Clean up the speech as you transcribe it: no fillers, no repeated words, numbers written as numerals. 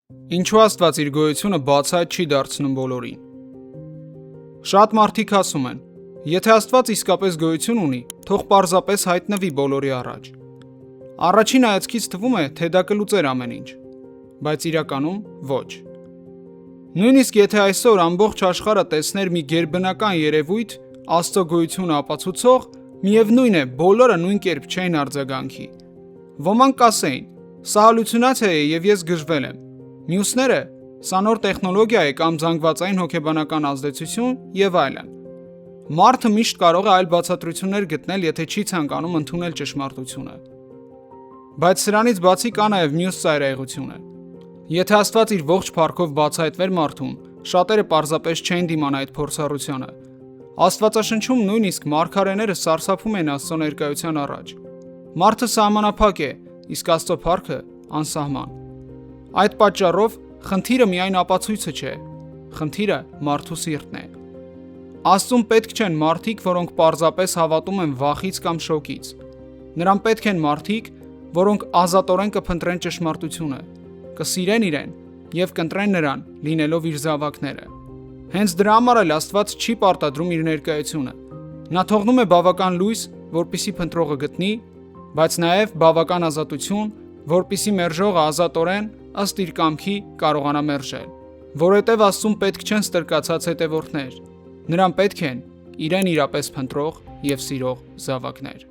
Ինչու Աստված իր գոյությունը բացահայտ չի դարձնում բոլորին։ Շատ մարդիկ ասում են. եթե Աստված իսկապես գոյություն ունի, թող պարզապես հայտնվի բոլորի առաջ։ Առաջին հայացքից թվում է, թե դա կլուծեր ամեն ինչ, բայց իրականում ոչ։ Նույնիսկ եթե այսօր ամբողջ աշխարհը տեսներ մի գերբնական երևույթ, Աստծո գոյությունը ապացուցող, միևնույն է, բոլորը նույն կերպ չէին արձագանքի։ Ոմանք կասեին. սա հալյուցինացիա է եւ ես գժվել եմ։ Մյուսները, սա նոր տեխնոլոգիա է կամ զանգվածային հոգեբանական ազդեցություն եւ այլն։ Մարդը միշտ կարող է այլ բացատրություններ գտնել, եթե չի ցանկանում ընդունել ճշմարտությունը։ Բայց սրանից բացի կա նաեւ մյուս ծայրահեղությունը։ Եթե Աստված իր ողջ փառքով բացահայտվեր մարդուն, շատերը պարզապես չեն դիմանա այդ փորձառությանը։ Աստվածաշնչում նույնիսկ մարգարեները սարսափում են Աստծո ներկայության առաջ։ Մարդը սահմանափակ է, իսկ Աստծո փառքը անսահման։ Այդ պատճառով խնդիրը միայն ապացույցը չէ, խնդիրը մարդու սիրտն է։ Աստծուն պետք չեն մարդիկ, որոնք պարզապես հավատում են վախից կամ շոկից։ Նրան պետք են մարդիկ, որոնք ազատորեն կփնտրեն ճշմարտությունը, կսիրեն իրեն եւ կընտրեն նրան, լինելով իր զավակները։ Հենց դրա համար էլ Աստված չի պարտադրում իր ներկայությունը։ Նա թողնում է բավական լույս, որպիսի փնտրողը գտնի, բայց նաև բավական ազատություն, որպիսի մերժողը ազատորեն ըստ իր կամքի կարողանա մերժել։ Որովհետև Աստծուն պետք չեն ստրկացած հետևորդներ, նրան պետք են իրեն իրապես փնտրող եւ սիրող զավակներ։